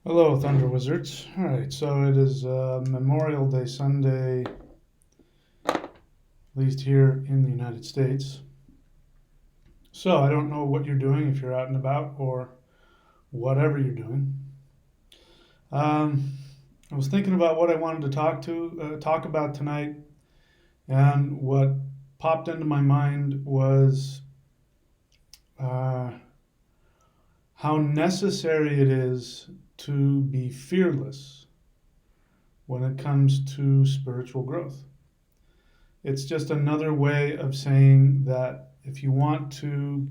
Hello, Thunder Wizards. All right, so it is Memorial Day Sunday, at least here in the United States. So I don't know what you're doing if you're out and about or whatever you're doing. Um, I was thinking about what I wanted to talk about tonight, and what popped into my mind was uh, how necessary it is to be fearless when it comes to spiritual growth. It's just another way of saying that if you want to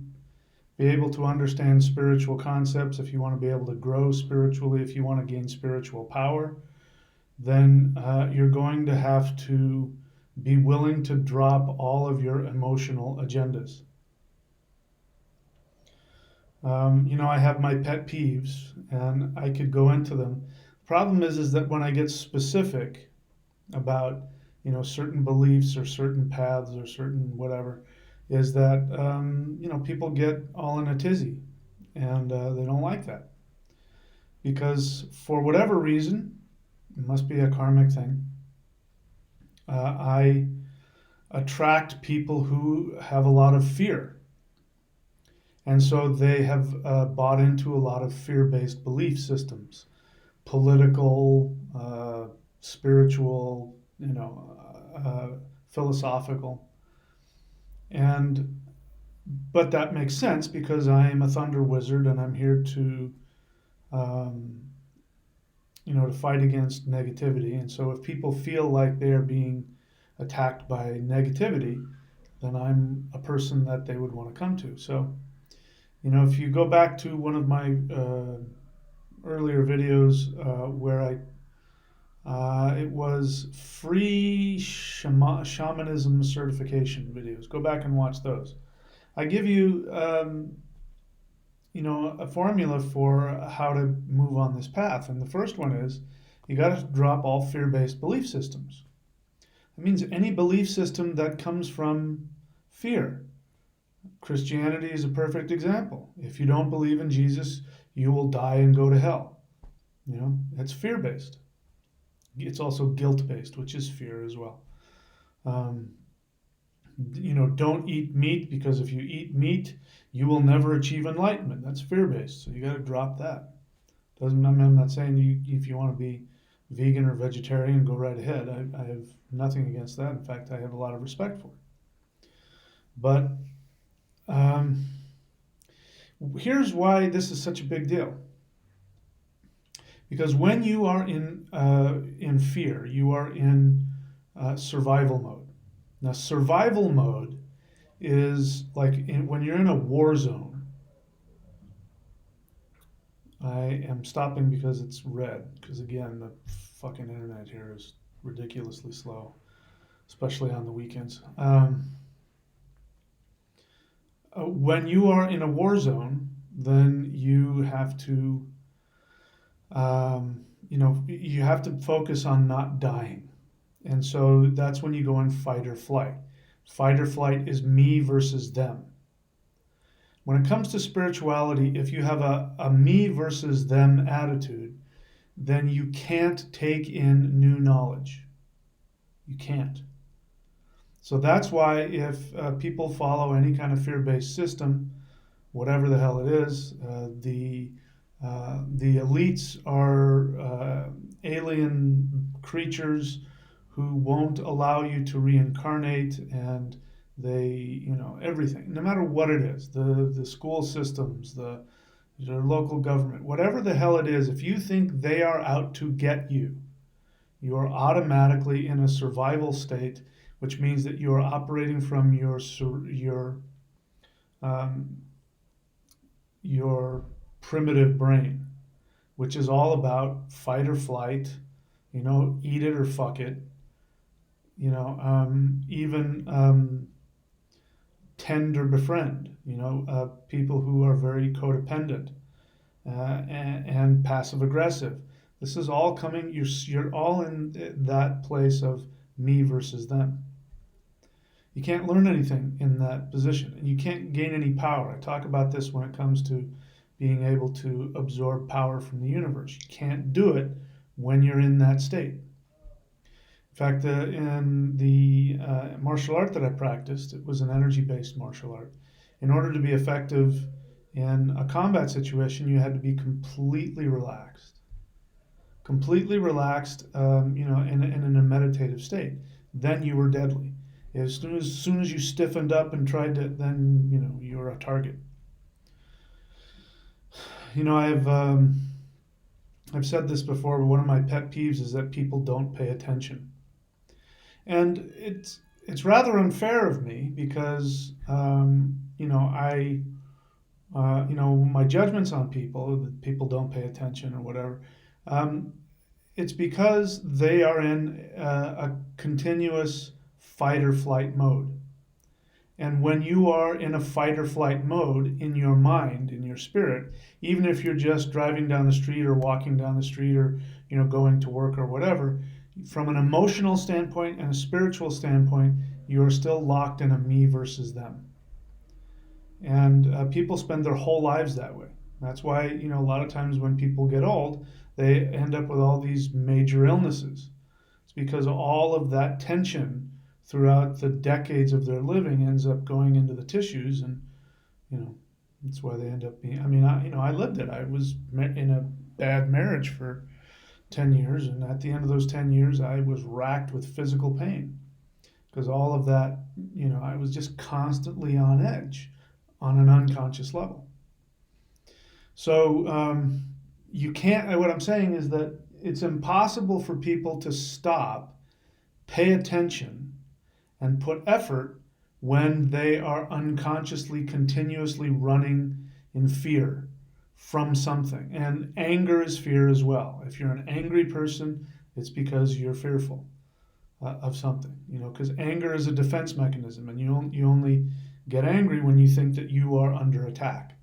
be able to understand spiritual concepts, if you want to be able to grow spiritually, if you want to gain spiritual power, then you're going to have to be willing to drop all of your emotional agendas. I have my pet peeves, and I could go into them. Problem is that when I get specific about certain beliefs or certain paths or certain whatever, is that people get all in a tizzy, and they don't like that because for whatever reason, it must be a karmic thing. I attract people who have a lot of fear, and so they have bought into a lot of fear-based belief systems, political, spiritual, philosophical. And but that makes sense because I am a thunder wizard and I'm here to um, to fight against negativity. And so if people feel like they're being attacked by negativity, then I'm a person that they would want to come to. So if you go back to one of my earlier videos where it was free shamanism certification videos. Go back and watch those. I give you, a formula for how to move on this path. And the first one is you got to drop all fear-based belief systems. That means any belief system that comes from fear. Christianity is a perfect example. If you don't believe in Jesus, you will die and go to hell. It's fear-based. It's also guilt-based, which is fear as well. Um, don't eat meat because if you eat meat, you will never achieve enlightenment. That's fear-based, so you got to drop that. I'm not saying if you want to be vegan or vegetarian, go right ahead. I have nothing against that. In fact, I have a lot of respect for it. But um, here's why this is such a big deal. Because when you are in fear, you are in survival mode. Now, survival mode is like when you're in a war zone. I am stopping because it's red. Because again, the fucking internet here is ridiculously slow, especially on the weekends. When you are in a war zone, then you have to, you have to focus on not dying. And so that's when you go in fight or flight. Fight or flight is me versus them. When it comes to spirituality, if you have a me versus them attitude, then you can't take in new knowledge. You can't. So that's why if people follow any kind of fear-based system, whatever the hell it is, the elites are alien creatures who won't allow you to reincarnate, and they, everything, no matter what it is, the school systems, the local government, whatever the hell it is, if you think they are out to get you, you are automatically in a survival state, which means that you are operating from um, your primitive brain, which is all about fight or flight, eat it or fuck it, even tend or befriend, people who are very codependent and passive aggressive. This is all coming, you're all in that place of me versus them. You can't learn anything in that position, and you can't gain any power. I talk about this when it comes to being able to absorb power from the universe. You can't do it when you're in that state. In fact, in the martial art that I practiced, it was an energy-based martial art. In order to be effective in a combat situation, you had to be completely relaxed, in a meditative state. Then you were deadly. As soon as you stiffened up and tried to, then you were a target. I've said this before, but one of my pet peeves is that people don't pay attention, and it's rather unfair of me because I my judgments on people that people don't pay attention or whatever. Um, it's because they are in a continuous fight or flight mode. And when you are in a fight or flight mode in your mind, in your spirit, even if you're just driving down the street or walking down the street or going to work or whatever, from an emotional standpoint and a spiritual standpoint, you are still locked in a me versus them. And people spend their whole lives that way. That's why a lot of times when people get old, they end up with all these major illnesses. It's because all of that tension throughout the decades of their living ends up going into the tissues, and you know that's why they end up being. I mean, I lived it. I was in a bad marriage for 10 years, and at the end of those 10 years, I was racked with physical pain because all of that. I was just constantly on edge, on an unconscious level. So you can't. What I'm saying is that it's impossible for people to stop, pay attention, and put effort when they are unconsciously, continuously running in fear from something. And anger is fear as well. If you're an angry person, it's because you're fearful of something. Because anger is a defense mechanism, and you only get angry when you think that you are under attack.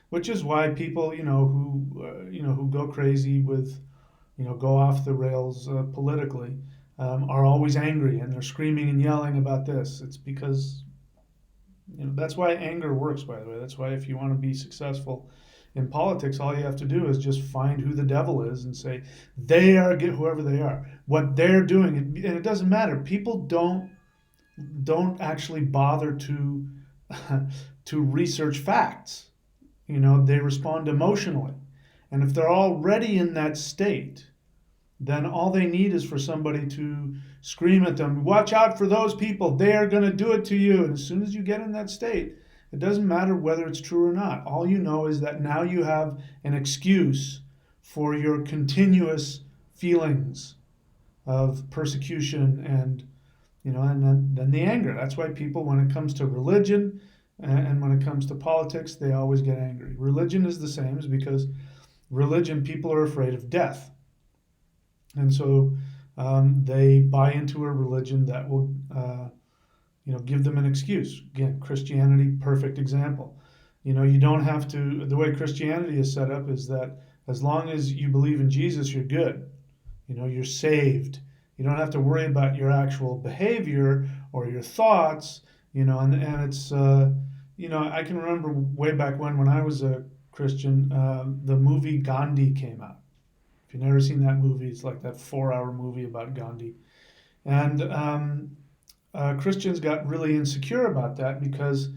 Which is why people, who go crazy with, go off the rails politically, are always angry and they're screaming and yelling about this. It's because, that's why anger works, by the way. That's why if you want to be successful in politics, all you have to do is just find who the devil is and say, they are, whoever they are, what they're doing. And it doesn't matter. People don't actually bother to, to research facts. They respond emotionally. And if they're already in that state, then all they need is for somebody to scream at them, watch out for those people, they are going to do it to you. And as soon as you get in that state, it doesn't matter whether it's true or not. All you know is that now you have an excuse for your continuous feelings of persecution and then the anger. That's why people, when it comes to religion and when it comes to politics, they always get angry. Religion is the same, is because religion, people are afraid of death. And so they buy into a religion that will, give them an excuse. Again, Christianity, perfect example. You don't have to, the way Christianity is set up is that as long as you believe in Jesus, you're good. You're saved. You don't have to worry about your actual behavior or your thoughts, and it's, I can remember way back when I was a Christian, the movie Gandhi came out. If you've never seen that movie, it's like that 4-hour movie about Gandhi. And Christians got really insecure about that because,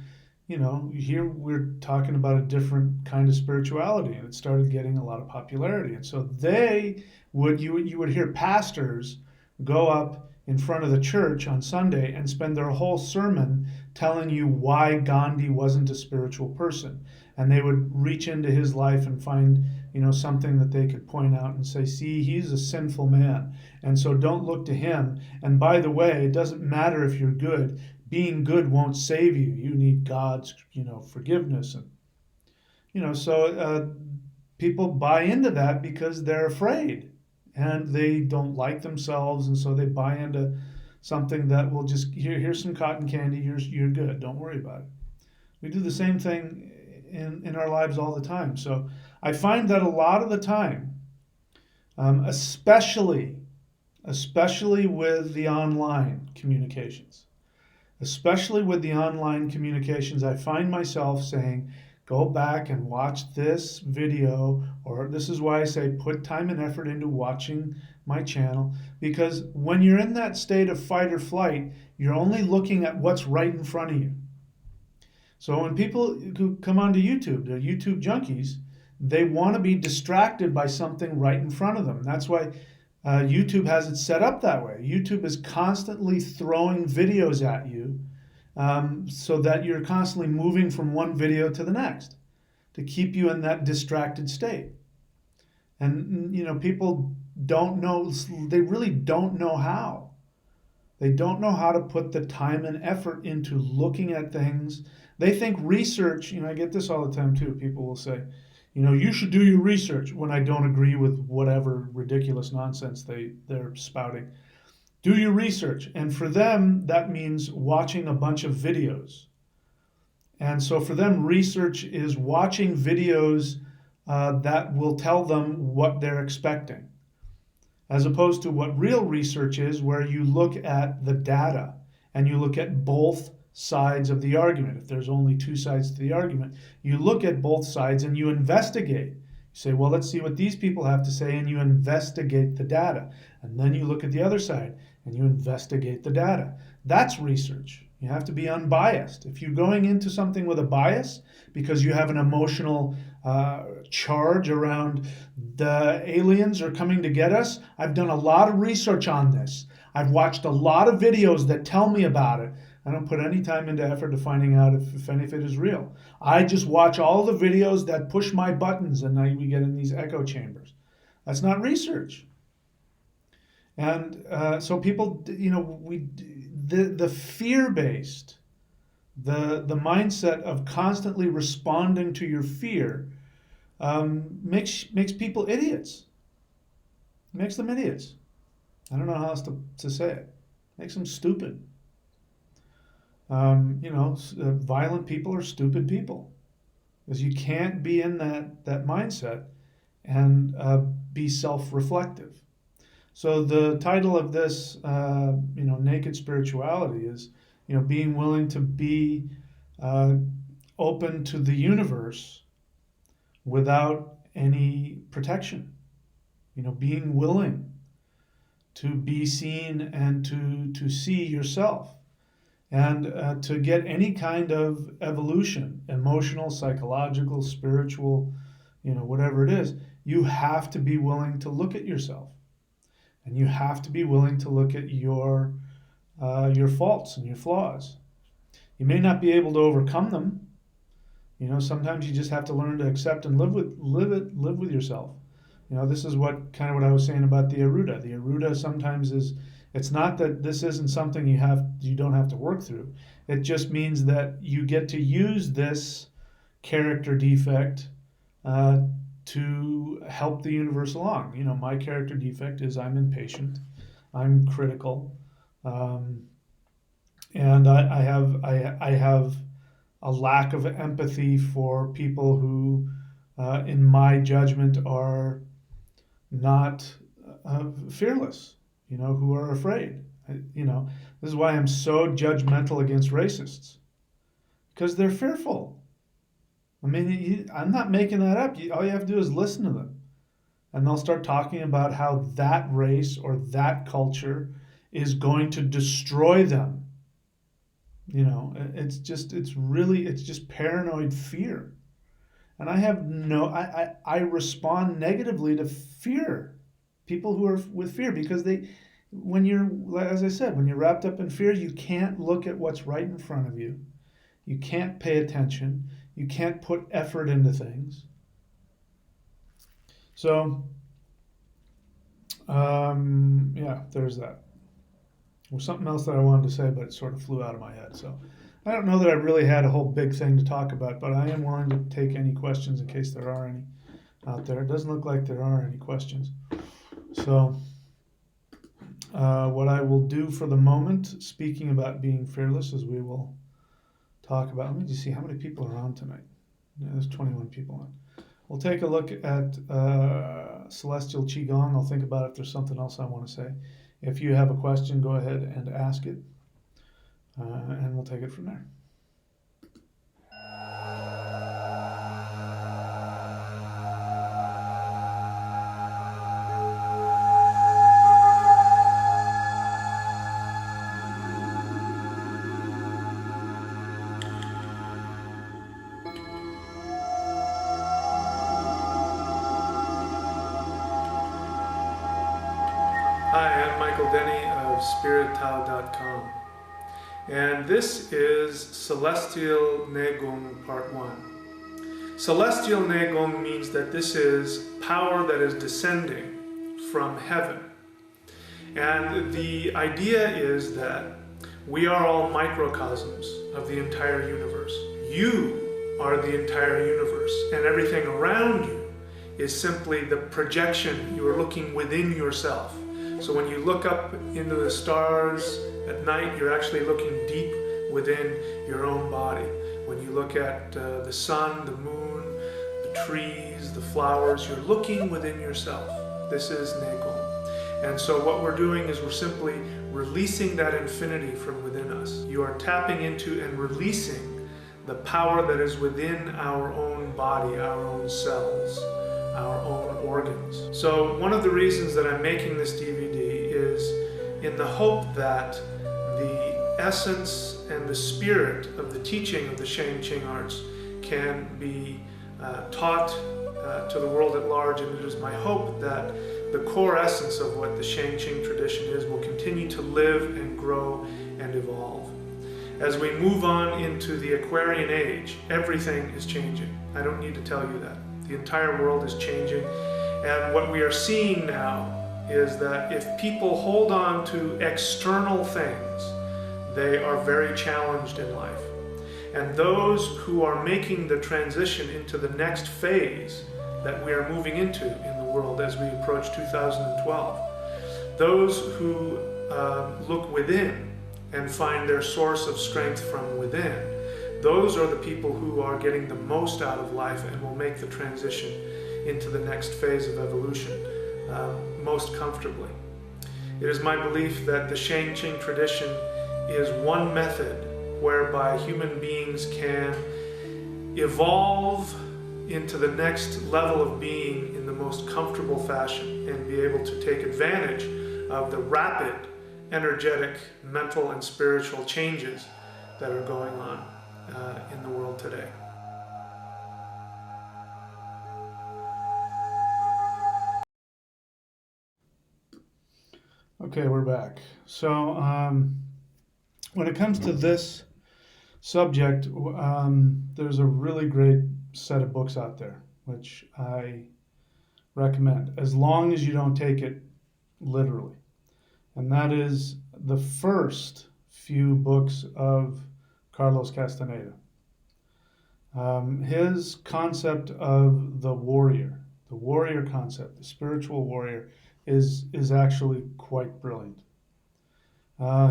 here we're talking about a different kind of spirituality, and it started getting a lot of popularity. And so you would hear pastors go up in front of the church on Sunday and spend their whole sermon telling you why Gandhi wasn't a spiritual person. And they would reach into his life and find, something that they could point out and say, see, he's a sinful man. And so don't look to him. And by the way, it doesn't matter if you're good. Being good won't save you. You need God's, forgiveness. And, people buy into that because they're afraid and they don't like themselves. And so they buy into something that will just, here's some cotton candy. You're good. Don't worry about it. We do the same thing in our lives all the time. So I find that a lot of the time, especially with the online communications, I find myself saying, go back and watch this video, or this is why I say put time and effort into watching my channel, because when you're in that state of fight or flight, you're only looking at what's right in front of you. So when people who come onto YouTube, they're YouTube junkies, they want to be distracted by something right in front of them. That's why YouTube has it set up that way. YouTube is constantly throwing videos at you, so that you're constantly moving from one video to the next to keep you in that distracted state. And people don't know, they really don't know how. They don't know how to put the time and effort into looking at things. They think research, I get this all the time too. People will say, you should do your research, when I don't agree with whatever ridiculous nonsense they're spouting. Do your research. And for them, that means watching a bunch of videos. And so for them, research is watching videos that will tell them what they're expecting, as opposed to what real research is, where you look at the data and you look at both sides of the argument. If there's only two sides to the argument, you look at both sides and you investigate. You say, well, let's see what these people have to say, and you investigate the data. And then you look at the other side and you investigate the data. That's research. You have to be unbiased. If you're going into something with a bias because you have an emotional charge around the aliens are coming to get us, I've done a lot of research on this. I've watched a lot of videos that tell me about it. I don't put any time into effort to finding out if any of it is real. I just watch all the videos that push my buttons, and we get in these echo chambers. That's not research. And so people, the fear-based, the mindset of constantly responding to your fear makes people idiots. Makes them idiots. I don't know how else to say it. Makes them stupid. Violent people are stupid people, because you can't be in that mindset and be self-reflective. So the title of this, Naked Spirituality, is, being willing to be open to the universe without any protection. Being willing to be seen and to see yourself, and to get any kind of evolution, emotional, psychological, spiritual, whatever it is, you have to be willing to look at yourself. And you have to be willing to look at your faults and your flaws. You may not be able to overcome them. Sometimes you just have to learn to accept and live with yourself. This is what I was saying about the Aruda. The Aruda sometimes is, it's not that this isn't something you don't have to work through. It just means that you get to use this character defect to help the universe along. My character defect is I'm impatient, I'm critical, and I have a lack of empathy for people who, in my judgment, are not fearless. Who are afraid. This is why I'm so judgmental against racists, because they're fearful. I'm not making that up. All you have to do is listen to them. And they'll start talking about how that race or that culture is going to destroy them. It's just paranoid fear. And I respond negatively to fear. People who are with fear, because as I said, when you're wrapped up in fear, you can't look at what's right in front of you. You can't pay attention. You can't put effort into things. So, there's that. There was something else that I wanted to say, but it sort of flew out of my head. So, I don't know that I really had a whole big thing to talk about, but I am willing to take any questions in case there are any out there. It doesn't look like there are any questions. So, what I will do for the moment, speaking about being fearless, is we will talk about, let me just see how many people are on tonight. Yeah, there's 21 people on. We'll take a look at Celestial Qigong. I'll think about if there's something else I want to say. If you have a question, go ahead and ask it, and we'll take it from there. Hi, I'm Michael Denny of SpiritTao.com, and this is Celestial Negong Part 1. Celestial Negong means that this is power that is descending from heaven. And the idea is that we are all microcosms of the entire universe. You are the entire universe, and everything around you is simply the projection. You are looking within yourself. So when you look up into the stars at night, you're actually looking deep within your own body. When you look at the sun, the moon, the trees, the flowers, you're looking within yourself. This is Negong. And so what we're doing is we're simply releasing that infinity from within us. You are tapping into and releasing the power that is within our own body, our own cells, our own organs. So one of the reasons that I'm making this DVD is in the hope that the essence and the spirit of the teaching of the Shang Qing arts can be taught to the world at large, and it is my hope that the core essence of what the Shang Qing tradition is will continue to live and grow and evolve. As we move on into the Aquarian age, everything is changing. I don't need to tell you that. The entire world is changing, and what we are seeing now is that if people hold on to external things, they are very challenged in life. And those who are making the transition into the next phase that we are moving into in the world as we approach 2012, those who look within and find their source of strength from within, those are the people who are getting the most out of life and will make the transition into the next phase of evolution most comfortably. It is my belief that the Shang Qing tradition is one method whereby human beings can evolve into the next level of being in the most comfortable fashion and be able to take advantage of the rapid, energetic, mental, and spiritual changes that are going on in the world today. Okay, we're back. So when it comes to this subject, there's a really great set of books out there, which I recommend, as long as you don't take it literally. And that is the first few books of Carlos Castaneda. His concept of the warrior concept, the spiritual warrior, is actually quite brilliant.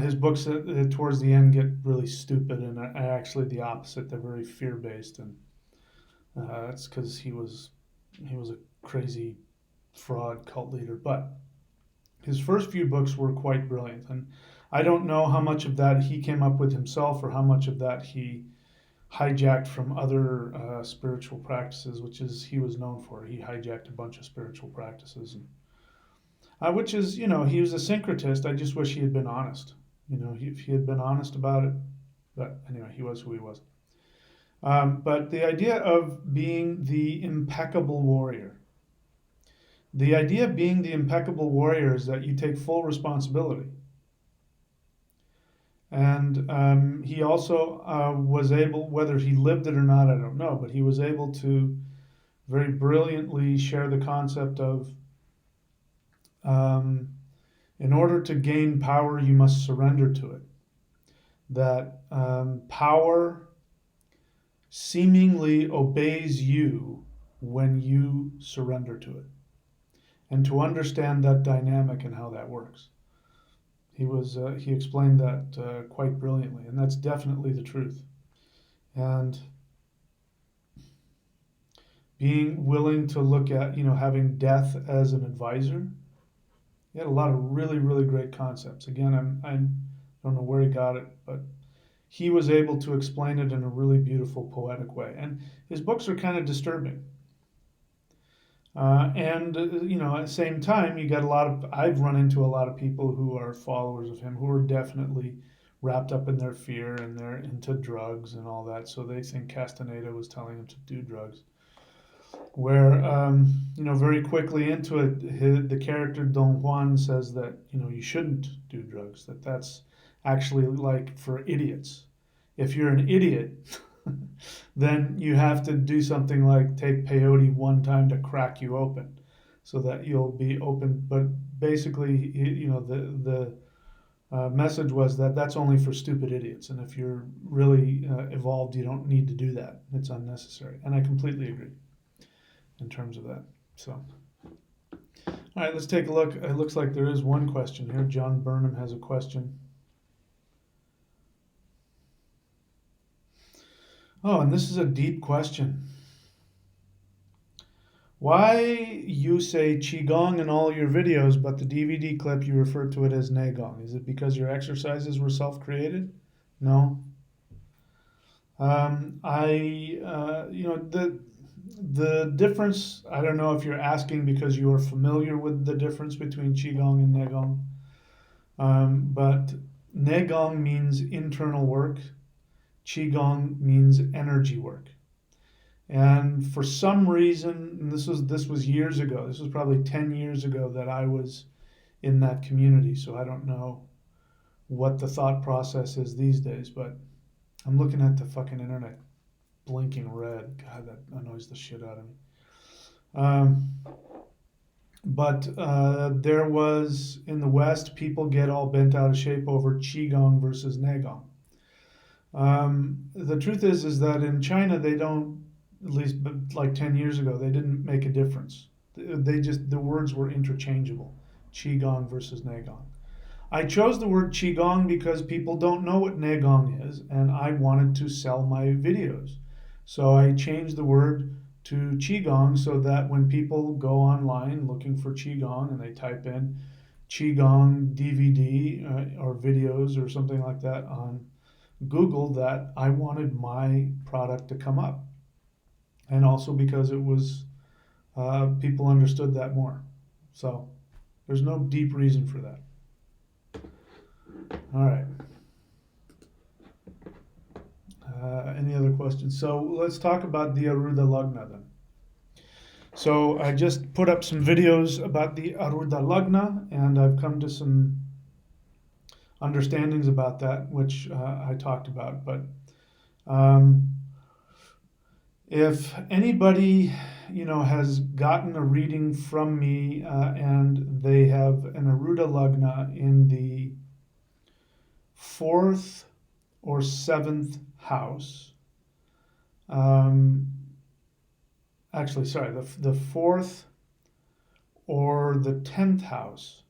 His books towards the end get really stupid and are actually the opposite. They're very fear-based, and that's because he was a crazy fraud cult leader. But his first few books were quite brilliant, and I don't know how much of that he came up with himself or how much of that he hijacked from other spiritual practices, which is he was known for. He hijacked a bunch of spiritual practices, and, which is, he was a syncretist. I just wish he had been honest. If he had been honest about it. But anyway, he was who he was. But the idea of being the impeccable warrior. The idea of being the impeccable warrior is that you take full responsibility. And he also was able, whether he lived it or not, I don't know, but he was able to very brilliantly share the concept of in order to gain power, you must surrender to it. That power seemingly obeys you when you surrender to it. And to understand that dynamic and how that works. He explained that quite brilliantly, and that's definitely the truth. And being willing to look at, having death as an advisor. He had a lot of really, really great concepts. Again, I don't know where he got it, but he was able to explain it in a really beautiful, poetic way. And his books are kind of disturbing. And at the same time, you got I've run into a lot of people who are followers of him who are definitely wrapped up in their fear and they're into drugs and all that. So they think Castaneda was telling them to do drugs. where very quickly into it, the character Don Juan says that you shouldn't do drugs. That's actually like for idiots. If you're an idiot, then you have to do something like take peyote one time to crack you open, so that you'll be open. But basically, the message was that that's only for stupid idiots, and if you're really evolved, you don't need to do that. It's unnecessary, and I completely agree in terms of that. So, all right, let's take a look. It looks like there is one question here. John Burnham has a question. Oh, and this is a deep question. Why you say Qigong in all your videos, but the DVD clip you refer to it as Neigong? Is it because your exercises were self-created? No. The difference, I don't know if you're asking because you are familiar with the difference between Qigong and Neigong, but Neigong means internal work, Qigong means energy work. And for some reason, and this was years ago, this was probably 10 years ago that I was in that community, so I don't know what the thought process is these days, but I'm looking at the fucking internet blinking red. God, that annoys the shit out of me. But there was, in the West, people get all bent out of shape over Qigong versus Neigong. The truth is that in China, they don't, at least like 10 years ago, they didn't make a difference. The words were interchangeable, Qigong versus Neigong. I chose the word Qigong because people don't know what Neigong is, and I wanted to sell my videos. So I changed the word to Qigong so that when people go online looking for Qigong and they type in Qigong DVD or videos or something like that on Google, that I wanted my product to come up. And also because it was, people understood that more. So there's no deep reason for that. All right. Any other questions? So let's talk about the Aruda Lagna then. So I just put up some videos about the Aruda Lagna, and I've come to some understandings about that, which I talked about. But um, if anybody, has gotten a reading from me and they have an Aruda Lagna in the fourth or seventh house, actually, sorry, the fourth or the 10th house,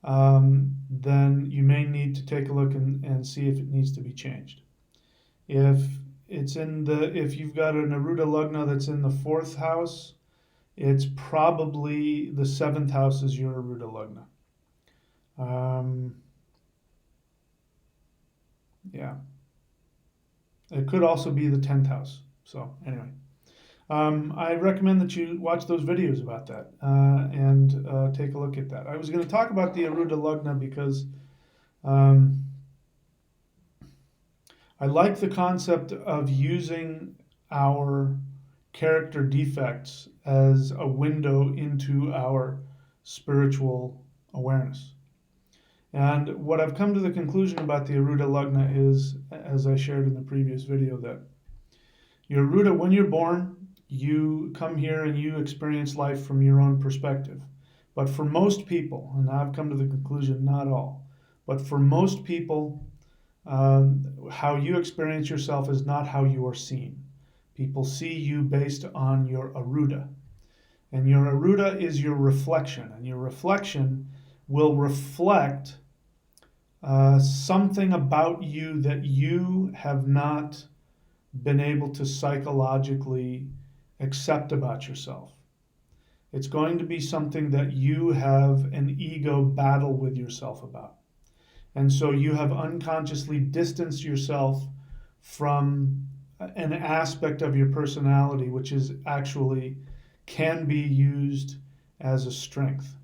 then you may need to take a look and see if it needs to be changed. If you've got an Aruda Lagna that's in the fourth house, it's probably the seventh house is your Aruda Lagna. Yeah. It could also be the 10th house. So, anyway. I recommend that you watch those videos about that and take a look at that. I was going to talk about the Aruda Lagna because I like the concept of using our character defects as a window into our spiritual awareness. And what I've come to the conclusion about the Aruda Lagna is, as I shared in the previous video, that your Aruda, when you're born, you come here and you experience life from your own perspective. But for most people, and I've come to the conclusion, not all, but for most people, how you experience yourself is not how you are seen. People see you based on your Aruda. And your Aruda is your reflection. And your reflection will reflect something about you that you have not been able to psychologically accept about yourself. It's going to be something that you have an ego battle with yourself about. And so you have unconsciously distanced yourself from an aspect of your personality which is actually can be used as a strength.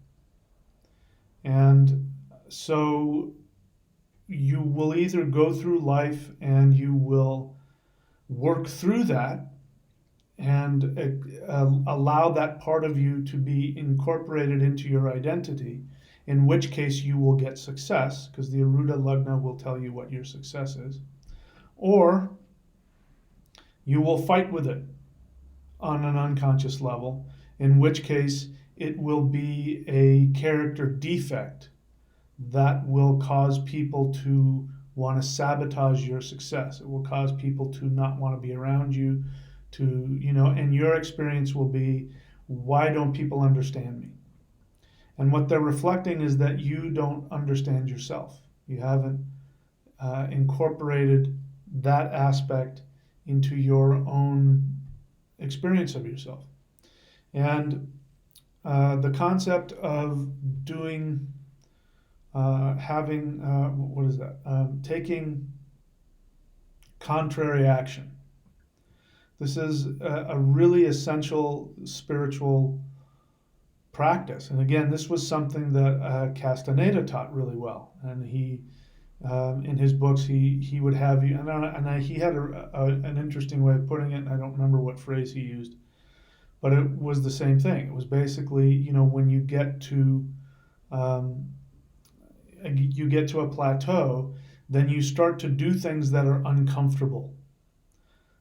And so you will either go through life and you will work through that and allow that part of you to be incorporated into your identity, in which case you will get success, because the Aruda Lagna will tell you what your success is, or you will fight with it on an unconscious level, in which case it will be a character defect that will cause people to want to sabotage your success. It will cause people to not want to be around you, and your experience will be, why don't people understand me? And what they're reflecting is that you don't understand yourself. You haven't incorporated that aspect into your own experience of yourself. And the concept of doing, what is that? Taking contrary action. This is a really essential spiritual practice. And again, this was something that Castaneda taught really well. And he, in his books, he would have you, he had an interesting way of putting it, and I don't remember what phrase he used, but it was the same thing. It was basically, when you get to a plateau, then you start to do things that are uncomfortable,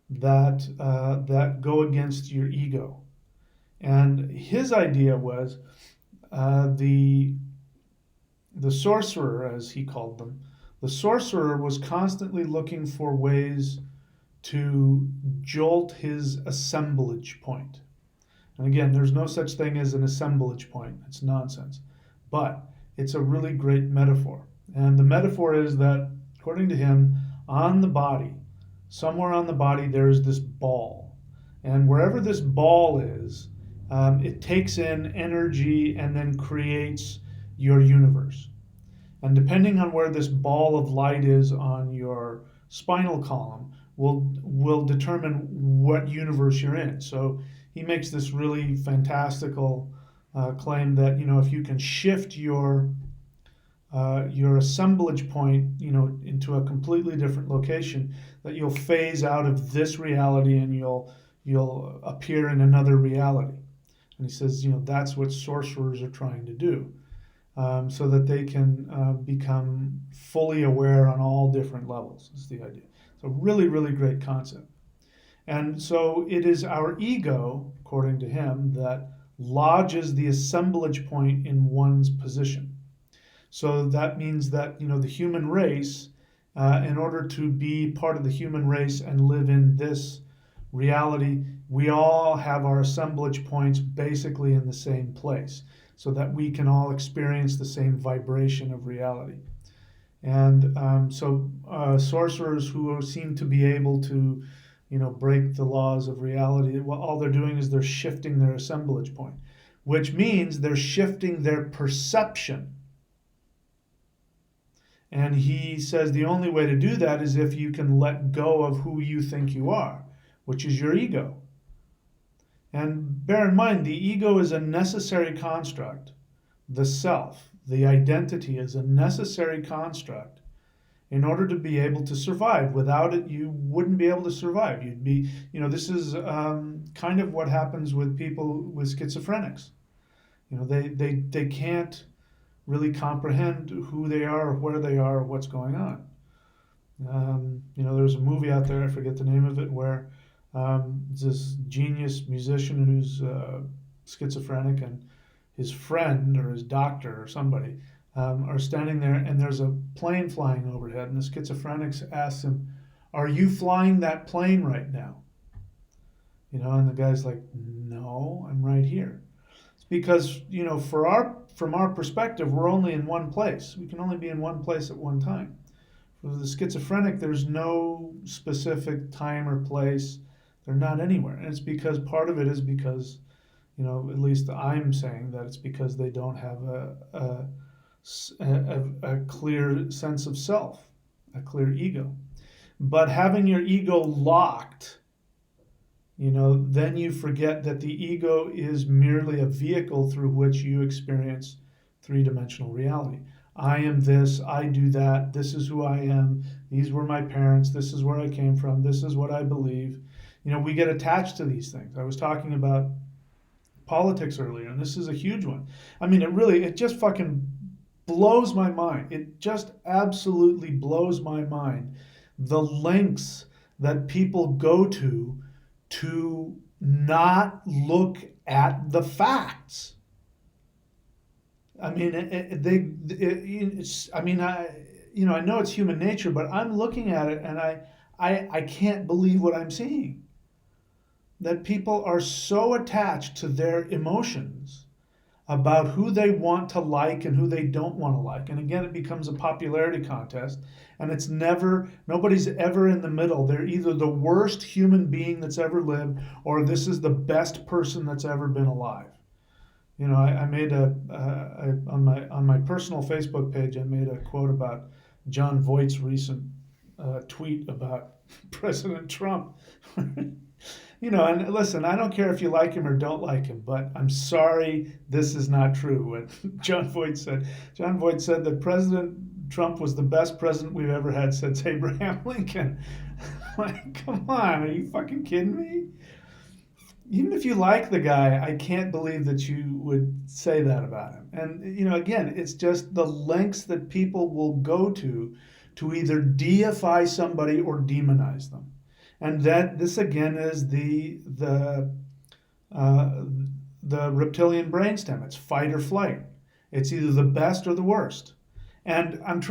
that go against your ego. And his idea was the sorcerer, as he called them, the sorcerer was constantly looking for ways to jolt his assemblage point. And again, there's no such thing as an assemblage point. It's nonsense. But it's a really great metaphor. And the metaphor is that, according to him, on the body, somewhere on the body, there is this ball. And wherever this ball is, it takes in energy and then creates your universe. And depending on where this ball of light is on your spinal column will determine what universe you're in. So he makes this really fantastical claim that, if you can shift your assemblage point, into a completely different location, that you'll phase out of this reality and you'll appear in another reality. And he says, that's what sorcerers are trying to do, so that they can become fully aware on all different levels, is the idea. It's a really, really great concept. And so it is our ego, according to him, that lodges the assemblage point in one's position. So that means that, the human race, in order to be part of the human race and live in this reality, we all have our assemblage points basically in the same place, so that we can all experience the same vibration of reality. And so sorcerers who seem to be able to, break the laws of reality, well, all they're doing is they're shifting their assemblage point, which means they're shifting their perception. And he says the only way to do that is if you can let go of who you think you are, which is your ego. And bear in mind, the ego is a necessary construct. The self, the identity, is a necessary construct in order to be able to survive. Without it, you wouldn't be able to survive. You'd be, this is kind of what happens with people with schizophrenics. They can't really comprehend who they are or where they are or what's going on. There's a movie out there, I forget the name of it, where this genius musician who's schizophrenic, and his friend or his doctor or somebody are standing there, and there's a plane flying overhead, and the schizophrenic asks him, "Are you flying that plane right now?" And the guy's like, "No, I'm right here." It's because, from our perspective, we're only in one place. We can only be in one place at one time. For the schizophrenic, there's no specific time or place. They're not anywhere. And it's because part of it is because, at least I'm saying that it's because they don't have a clear sense of self, a clear ego. But having your ego locked, then you forget that the ego is merely a vehicle through which you experience three-dimensional reality. I am this, I do that, this is who I am, these were my parents, this is where I came from, this is what I believe. We get attached to these things. I was talking about politics earlier, and this is a huge one. I mean, it just fucking blows my mind. It just absolutely blows my mind the lengths that people go to not look at the facts. I mean, I know it's human nature, but I'm looking at it and I can't believe what I'm seeing. That people are so attached to their emotions about who they want to like and who they don't want to like. And again, it becomes a popularity contest. And nobody's ever in the middle. They're either the worst human being that's ever lived or this is the best person that's ever been alive. I made on my personal Facebook page, I made a quote about John Voight's recent tweet about President Trump. And listen, I don't care if you like him or don't like him, but I'm sorry, this is not true. What John Voight said. John Voight said that President Trump was the best president we've ever had since Abraham Lincoln. Like, come on, are you fucking kidding me? Even if you like the guy, I can't believe that you would say that about him. And again, it's just the lengths that people will go to either deify somebody or demonize them. And that this again is uh, the reptilian brainstem. It's fight or flight. It's either the best or the worst. And I'm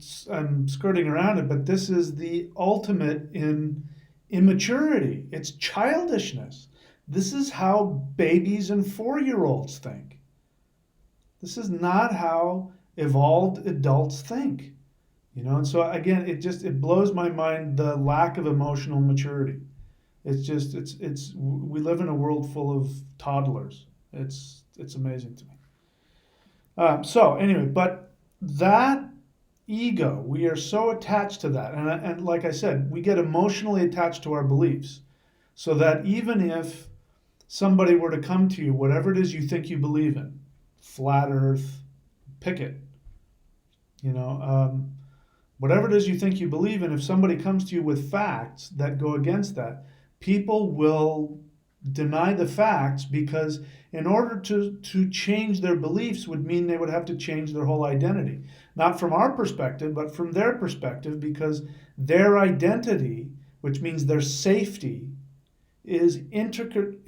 skirting around it, but this is the ultimate in immaturity. It's childishness. This is how babies and 4-year-olds think. This is not how evolved adults think. And so again, it blows my mind the lack of emotional maturity. We live in a world full of toddlers. It's amazing to me. So anyway, but that ego, we are so attached to that, and like I said, we get emotionally attached to our beliefs, so that even if somebody were to come to you, whatever it is you think you believe in, flat Earth, pick it, whatever it is you think you believe in, if somebody comes to you with facts that go against that, people will deny the facts because in order to change their beliefs would mean they would have to change their whole identity. Not from our perspective, but from their perspective, because their identity, which means their safety, is intricately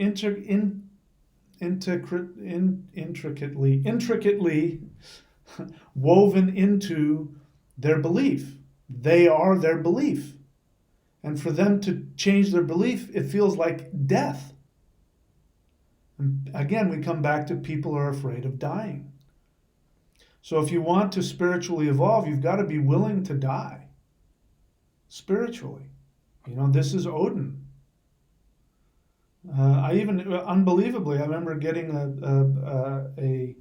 woven into their belief. They are their belief. And for them to change their belief, it feels like death. And again, we come back to people are afraid of dying. So if you want to spiritually evolve, you've got to be willing to die spiritually. This is Odin. Unbelievably, I remember getting a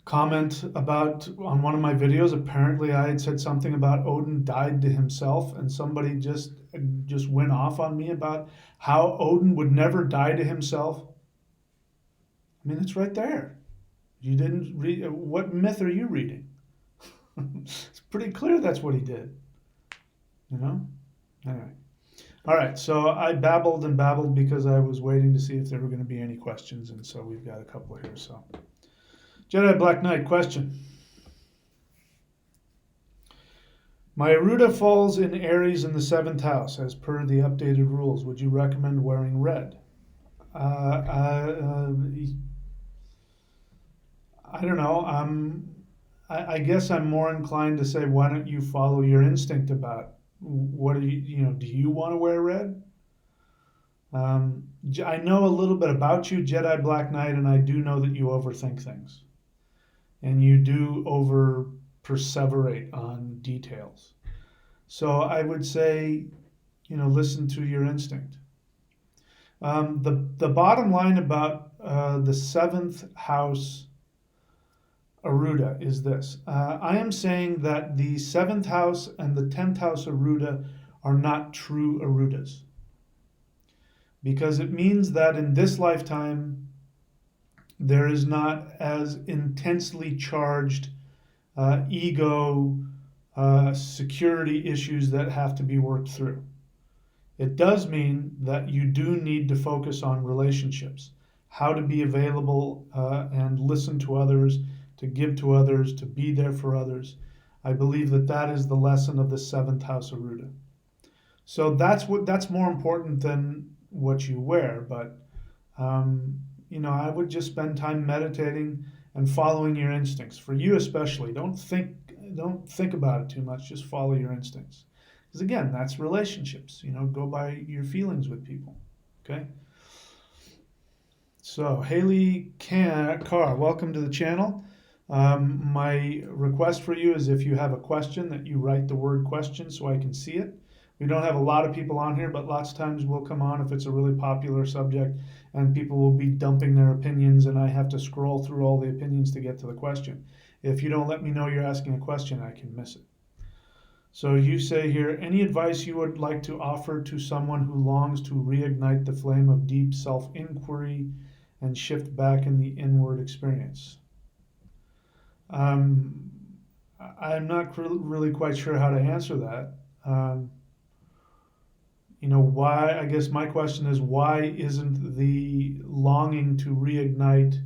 comment about on one of my videos. Apparently, I had said something about Odin died to himself, and somebody just went off on me about how Odin would never die to himself. I mean, it's right there. You didn't read. What myth are you reading? It's pretty clear that's what he did. Anyway. All right, so I babbled and babbled because I was waiting to see if there were going to be any questions, and so we've got a couple here. So, Jedi Black Knight question. My Aruda falls in Aries in the 7th house, as per the updated rules. Would you recommend wearing red? I don't know. I guess I'm more inclined to say, why don't you follow your instinct about what do you want to wear red? I know a little bit about you, Jedi Black Knight, and I do know that you overthink things. And you do over perseverate on details. So I would say, listen to your instinct. The bottom line about the 7th house Aruda is this. I am saying that the 7th house and the 10th house Aruda are not true Arudas. Because it means that in this lifetime, there is not as intensely charged ego, security issues that have to be worked through. It does mean that you do need to focus on relationships, how to be available and listen to others, to give to others, to be there for others. I believe that that is the lesson of the seventh house Aruda. So that's more important than what you wear. But um, I would just spend time meditating and following your instincts. For you especially, don't think about it too much. Just follow your instincts. Because again, that's relationships. Go by your feelings with people. Okay. So Haley Carr, welcome to the channel. My request for you is if you have a question that you write the word question so I can see it. We don't have a lot of people on here, but lots of times we'll come on if it's a really popular subject and people will be dumping their opinions and I have to scroll through all the opinions to get to the question. If you don't let me know you're asking a question, I can miss it. So you say here, any advice you would like to offer to someone who longs to reignite the flame of deep self-inquiry and shift back in the inward experience? Um, I'm not really quite sure how to answer that. Um, why? I guess my question is, why isn't the longing to reignite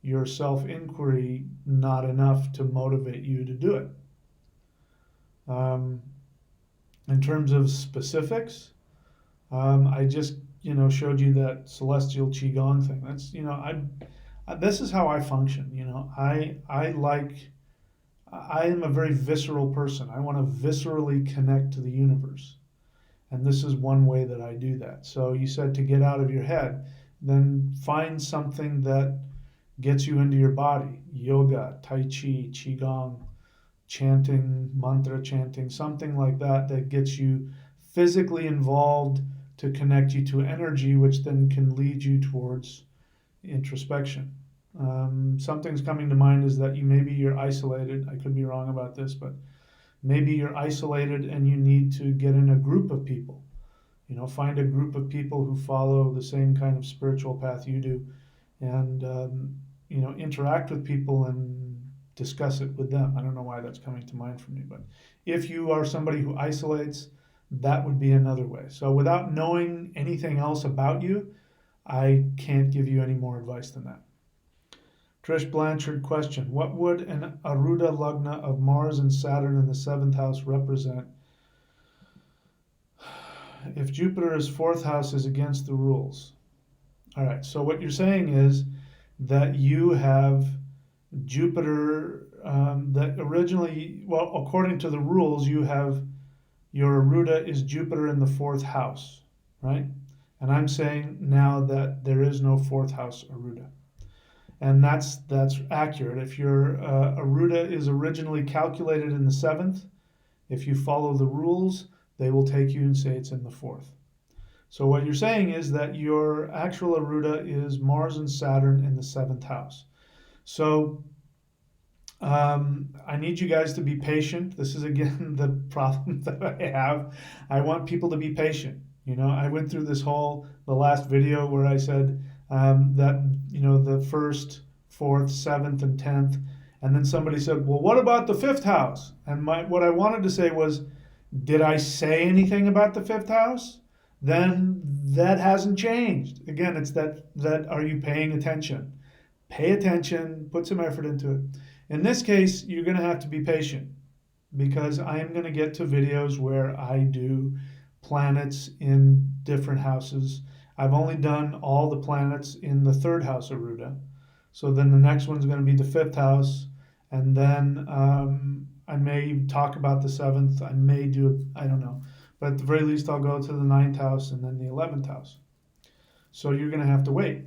your self inquiry not enough to motivate you to do it? Um, in terms of specifics, I just showed you that celestial qigong thing. That's this is how I function. I am a very visceral person. I want to viscerally connect to the universe. And this is one way that I do that. So you said to get out of your head, then find something that gets you into your body. Yoga, Tai Chi, Qigong, chanting, mantra chanting, something like that that gets you physically involved to connect you to energy, which then can lead you towards introspection. Something's coming to mind is that maybe you're isolated. I could be wrong about this, but maybe you're isolated and you need to get in a group of people. Find a group of people who follow the same kind of spiritual path you do, and interact with people and discuss it with them. I don't know why that's coming to mind for me, but if you are somebody who isolates, that would be another way. So without knowing anything else about you, I can't give you any more advice than that. Trish Blanchard question: what would an Aruda Lagna of Mars and Saturn in the seventh house represent if Jupiter's fourth house is against the rules? All right, so what you're saying is that you have Jupiter, that originally, well, according to the rules, you have your Aruda is Jupiter in the fourth house, right? And I'm saying now that there is no fourth house Aruda. And that's accurate. If your Aruda is originally calculated in the seventh, if you follow the rules, they will take you and say it's in the fourth. So what you're saying is that your actual Aruda is Mars and Saturn in the seventh house. So I need you guys to be patient. This is again the problem that I have. I want people to be patient. I went through the last video where I said that, the first, fourth, seventh, and 10th. And then somebody said, well, what about the fifth house? And what I wanted to say was, did I say anything about the fifth house? Then that hasn't changed. Again, it's that are you paying attention? Pay attention, put some effort into it. In this case, you're going to have to be patient because I am going to get to videos where I do planets in different houses. I've only done all the planets in the third house Aruda. So then the next one's going to be the fifth house. And then I may talk about the seventh. I may do, I don't know. But at the very least, I'll go to the ninth house and then the 11th house. So you're going to have to wait.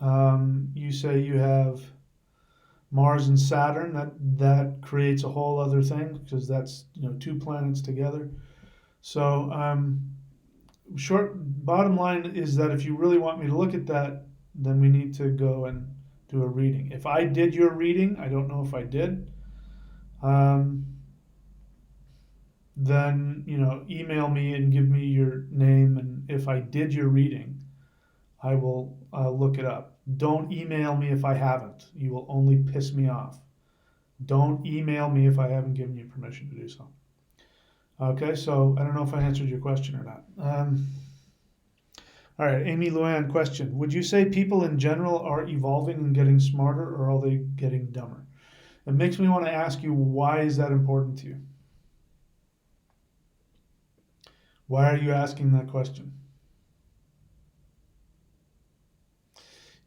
You say you have Mars and Saturn. That creates a whole other thing because that's two planets together. So bottom line is that if you really want me to look at that, then we need to go and do a reading. If I did your reading, I don't know if I did. Then email me and give me your name, and if I did your reading, I will look it up. Don't email me if I haven't. You will only piss me off. Don't email me if I haven't given you permission to do so. Okay, so I don't know if I answered your question or not. All right, Amy Luann, question. Would you say people in general are evolving and getting smarter, or are they getting dumber? It makes me want to ask you, why is that important to you? Why are you asking that question?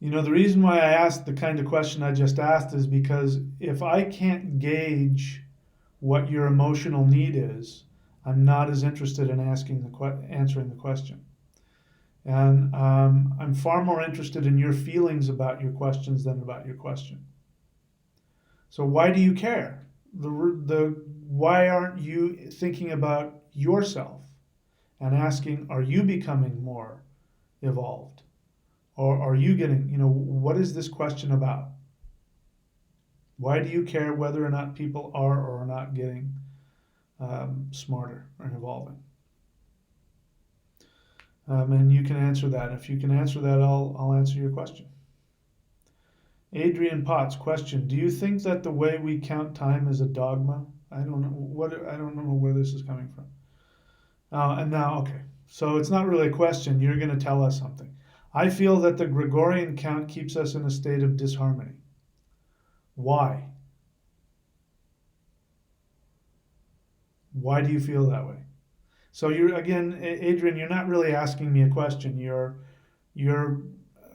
The reason why I asked the kind of question I just asked is because if I can't gauge what your emotional need is, I'm not as interested in answering the question. And I'm far more interested in your feelings about your questions than about your question. So why do you care? Why aren't you thinking about yourself and asking, are you becoming more evolved? Or are you getting, what is this question about? Why do you care whether or not people are or are not getting smarter and evolving? And you can answer that. If you can answer that, I'll answer your question. Adrian Potts, question: do you think that the way we count time is a dogma? I don't know where this is coming from. And now, okay, so it's not really a question. You're going to tell us something. I feel that the Gregorian count keeps us in a state of disharmony. Why? Why do you feel that way? So you're again, Adrian. You're not really asking me a question. You're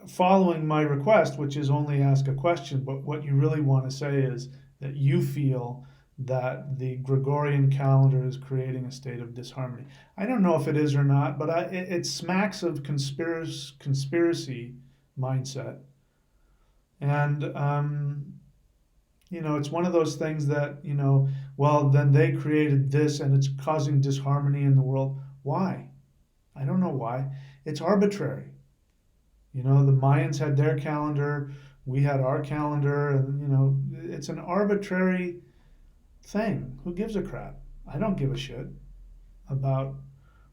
following my request, which is only ask a question. But what you really want to say is that you feel that the Gregorian calendar is creating a state of disharmony. I don't know if it is or not, but it smacks of conspiracy mindset. And, it's one of those things that, well, then they created this and it's causing disharmony in the world. Why? I don't know why. It's arbitrary. The Mayans had their calendar, we had our calendar, and it's an arbitrary thing. Who gives a crap? I don't give a shit about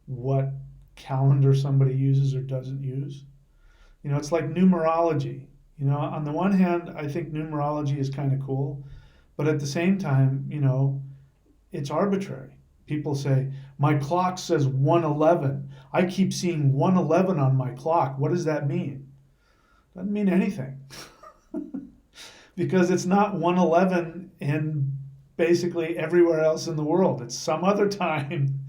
what calendar somebody uses or doesn't use. It's like numerology. On the one hand, I think numerology is kind of cool, but at the same time, it's arbitrary. People say, my clock says 111. I keep seeing 111 on my clock. What does that mean? Doesn't mean anything. Because it's not 111 in basically everywhere else in the world. It's some other time.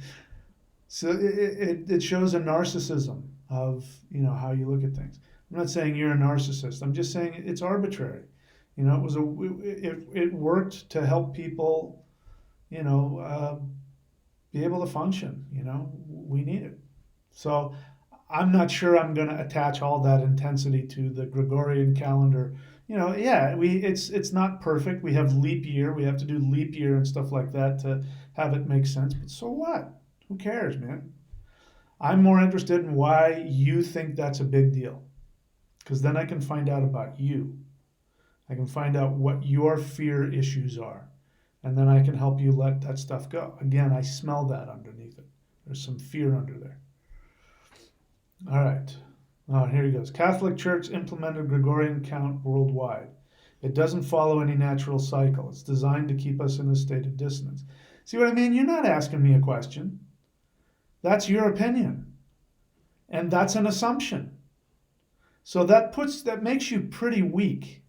So it shows a narcissism of how you look at things. I'm not saying you're a narcissist. I'm just saying it's arbitrary. It worked to help people be able to function. We need it. So I'm not sure I'm going to attach all that intensity to the Gregorian calendar. Yeah, it's not perfect. We have leap year. We have to do leap year and stuff like that to have it make sense. But so what? Who cares, man? I'm more interested in why you think that's a big deal. Because then I can find out about you. I can find out what your fear issues are. And then I can help you let that stuff go. Again, I smell that underneath it. There's some fear under there. All right. Here he goes. Catholic Church implemented Gregorian count worldwide. It doesn't follow any natural cycle. It's designed to keep us in a state of dissonance. See what I mean? You're not asking me a question. That's your opinion. And that's an assumption. So that makes you pretty weak.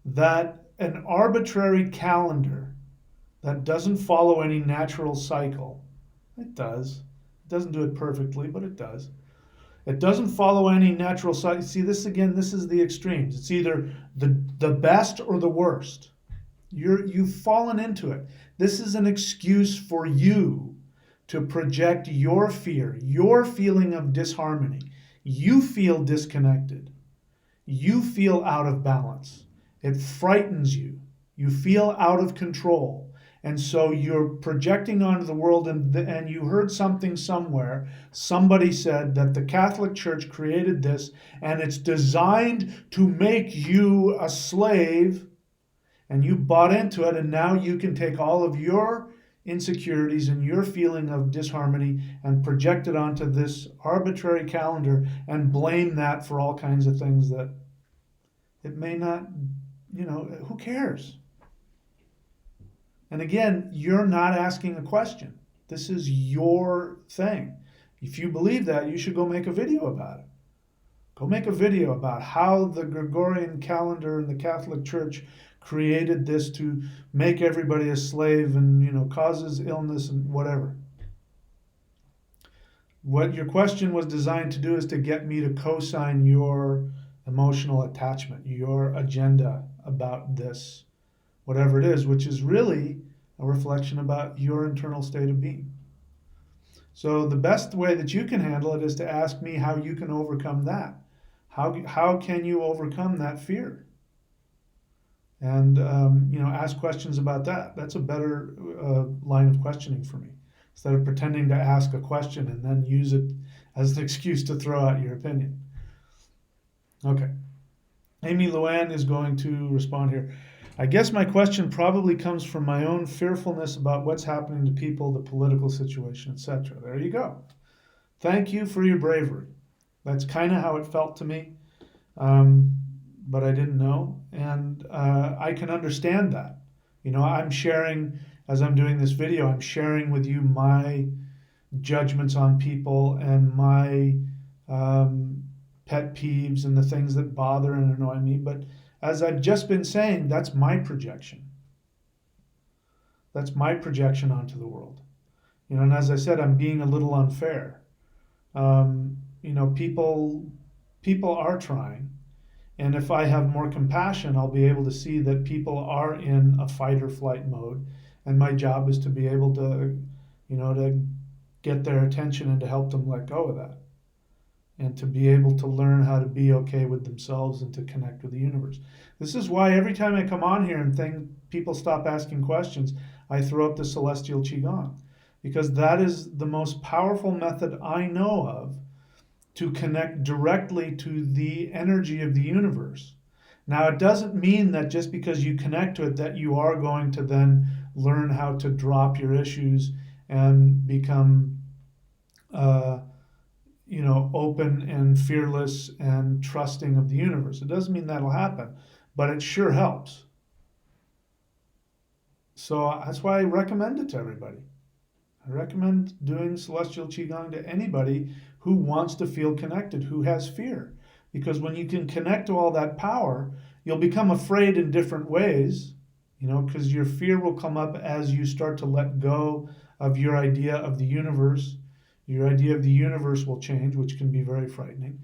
That an arbitrary calendar that doesn't follow any natural cycle, it does. It doesn't do it perfectly, but it does. It doesn't follow any natural cycle. See, this again, this is the extremes. It's either the best or the worst. You've fallen into it. This is an excuse for you to project your fear, your feeling of disharmony. You feel disconnected. You feel out of balance. It frightens you. You feel out of control. And so you're projecting onto the world, and you heard something somewhere. Somebody said that the Catholic Church created this, and it's designed to make you a slave, and you bought into it, and now you can take all of your insecurities and your feeling of disharmony and project it onto this arbitrary calendar and blame that for all kinds of things that it may not, who cares? And again, you're not asking a question. This is your thing. If you believe that, you should go make a video about it. Go make a video about how the Gregorian calendar and the Catholic Church created this to make everybody a slave and, causes illness and whatever. What your question was designed to do is to get me to co-sign your emotional attachment, your agenda about this, whatever it is, which is really a reflection about your internal state of being. So the best way that you can handle it is to ask me how you can overcome that. How can you overcome that fear? And ask questions about that. That's a better line of questioning for me, instead of pretending to ask a question and then use it as an excuse to throw out your opinion. Okay. Amy Luann is going to respond here. I guess my question probably comes from my own fearfulness about what's happening to people, the political situation, etc. There you go. Thank you for your bravery. That's kind of how it felt to me, but I didn't know. And I can understand that. I'm sharing, as I'm doing this video, I'm sharing with you my judgments on people and my pet peeves and the things that bother and annoy me. But as I've just been saying, that's my projection. That's my projection onto the world. And as I said, I'm being a little unfair. People are trying. And if I have more compassion, I'll be able to see that people are in a fight or flight mode. And my job is to be able to, to get their attention and to help them let go of that. And to be able to learn how to be okay with themselves and to connect with the universe. This is why every time I come on here and people stop asking questions, I throw up the celestial qigong, because that is the most powerful method I know of to connect directly to the energy of the universe. Now, it doesn't mean that just because you connect to it that you are going to then learn how to drop your issues and become open and fearless and trusting of the universe. It doesn't mean that'll happen, but it sure helps. So that's why I recommend it to everybody. I recommend doing celestial qigong to anybody who wants to feel connected, who has fear. Because when you can connect to all that power, you'll become afraid in different ways, because your fear will come up as you start to let go of your idea of the universe. Your idea of the universe will change, which can be very frightening.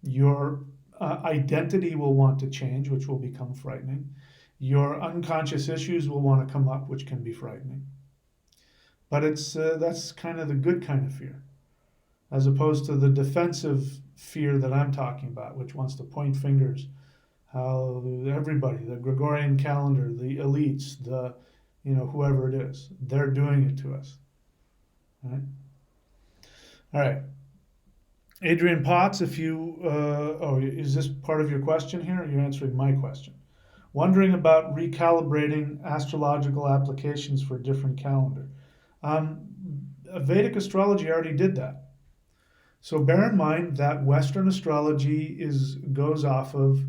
Your identity will want to change, which will become frightening. Your unconscious issues will want to come up, which can be frightening. But that's kind of the good kind of fear, as opposed to the defensive fear that I'm talking about, which wants to point fingers. How everybody, the Gregorian calendar, the elites, whoever it is, they're doing it to us. Right? All right. Adrian Potts, if you, is this part of your question here, or you're answering my question? Wondering about recalibrating astrological applications for different calendar. Vedic astrology already did that. So bear in mind that Western astrology goes off of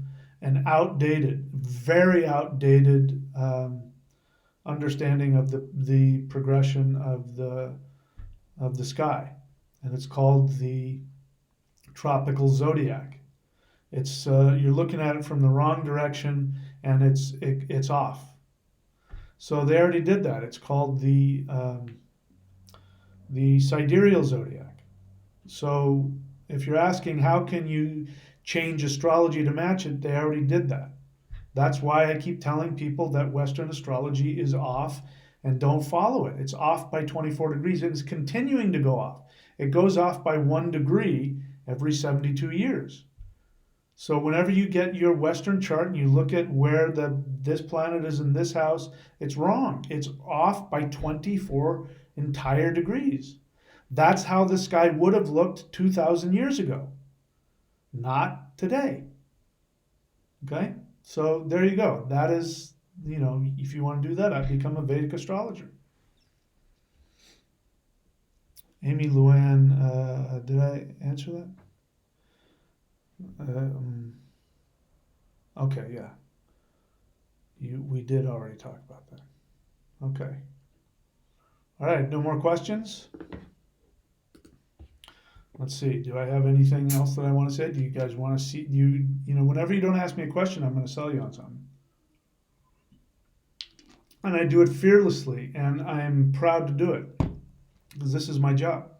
an outdated, very outdated understanding of the progression of the sky, and it's called the tropical zodiac. It's you're looking at it from the wrong direction, and it's off. So they already did that. It's called the sidereal zodiac. So if you're asking how can you change astrology to match it, they already did that. That's why I keep telling people that Western astrology is off and don't follow it. It's off by 24 degrees. It is continuing to go off. It goes off by 1 degree every 72 years. So whenever you get your Western chart and you look at where this planet is in this house, it's wrong. It's off by 24 entire degrees. That's how the sky would have looked 2,000 years ago, not today. Okay? So there you go. That is, if you want to do that, I've become a Vedic astrologer. Amy Luann, did I answer that? Okay, yeah. We did already talk about that. Okay. All right, no more questions? Let's see. Do I have anything else that I want to say? Do you guys want to see whenever you don't ask me a question, I'm going to sell you on something. And I do it fearlessly, and I'm proud to do it because this is my job.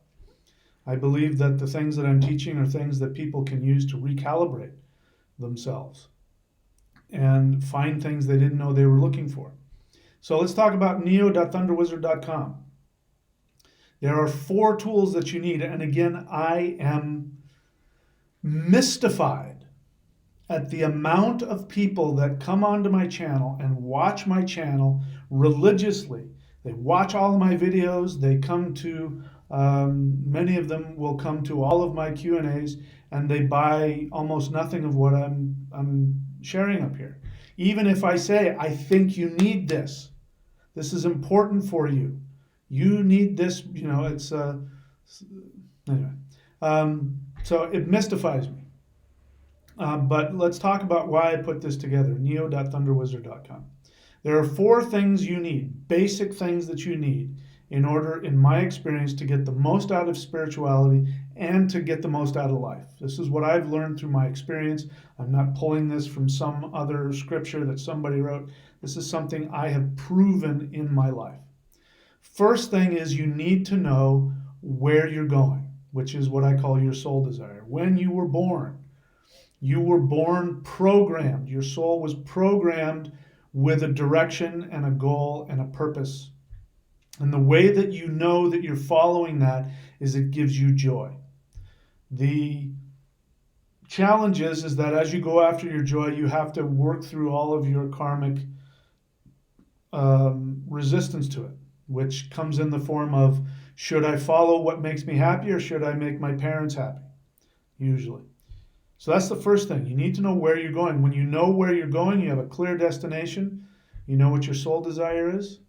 I believe that the things that I'm teaching are things that people can use to recalibrate themselves and find things they didn't know they were looking for. So let's talk about neo.thunderwizard.com. There are 4 tools that you need. And again, I am mystified at the amount of people that come onto my channel and watch my channel religiously. They watch all of my videos. They come to, many of them will come to all of my Q&As, and they buy almost nothing of what I'm sharing up here. Even if I say, I think you need this. This is important for you. You need this, it's, anyway. So it mystifies me. But let's talk about why I put this together, neo.thunderwizard.com. There are 4 things you need, basic things that you need in order, in my experience, to get the most out of spirituality and to get the most out of life. This is what I've learned through my experience. I'm not pulling this from some other scripture that somebody wrote. This is something I have proven in my life. First thing is you need to know where you're going, which is what I call your soul desire. When you were born programmed. Your soul was programmed with a direction and a goal and a purpose. And the way that you know that you're following that is it gives you joy. The challenge is that as you go after your joy, you have to work through all of your karmic resistance to it, which comes in the form of, should I follow what makes me happy or should I make my parents happy? Usually. So that's the first thing. You need to know where you're going. When you know where you're going, you have a clear destination, you know what your soul desire is,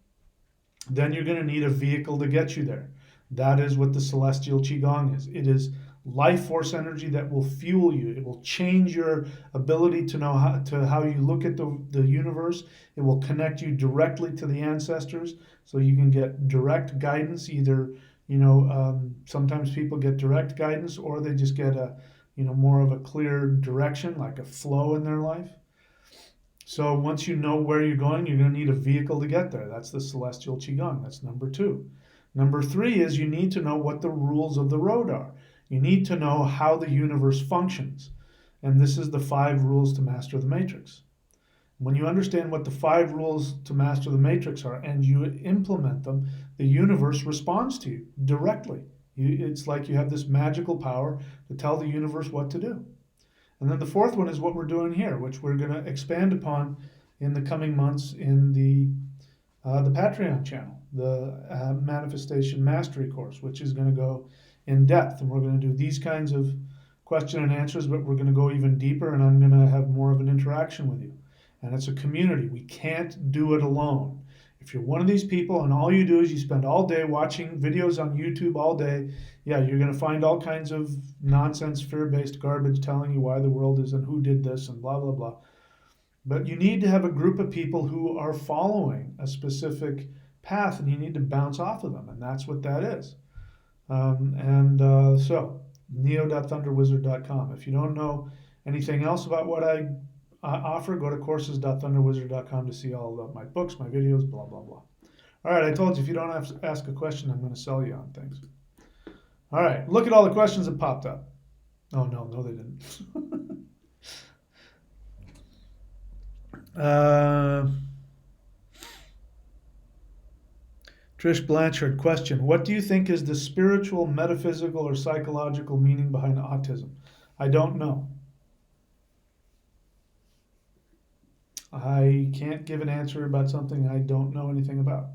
then you're going to need a vehicle to get you there. That is what the celestial qigong is. It is life force energy that will fuel you. It will change your ability to know how you look at the universe. It will connect you directly to the ancestors so you can get direct guidance. Either, sometimes people get direct guidance or they just get more of a clear direction, like a flow in their life. So once you know where you're going, you're going to need a vehicle to get there. That's the celestial qigong. That's number 2. Number 3 is you need to know what the rules of the road are. You need to know how the universe functions. And this is the 5 rules to master the matrix. When you understand what the 5 rules to master the matrix are and you implement them, the universe responds to you directly. It's like you have this magical power to tell the universe what to do. And then the 4th one is what we're doing here, which we're going to expand upon in the coming months in the Patreon channel, the Manifestation Mastery course, which is going to go in depth. And we're going to do these kinds of question and answers, but we're going to go even deeper, and I'm going to have more of an interaction with you. And it's a community. We can't do it alone. If you're one of these people and all you do is you spend all day watching videos on YouTube all day, yeah, you're going to find all kinds of nonsense, fear-based garbage telling you why the world is and who did this and blah, blah, blah. But you need to have a group of people who are following a specific path, and you need to bounce off of them, and that's what that is. So, neo.thunderwizard.com. If you don't know anything else about what I offer, go to courses.thunderwizard.com to see all of my books, my videos, blah, blah, blah. All right, I told you if you don't have to ask a question, I'm going to sell you on things. All right, look at all the questions that popped up. Oh, no, they didn't. Trish Blanchard, question. What do you think is the spiritual, metaphysical, or psychological meaning behind autism? I don't know. I can't give an answer about something I don't know anything about.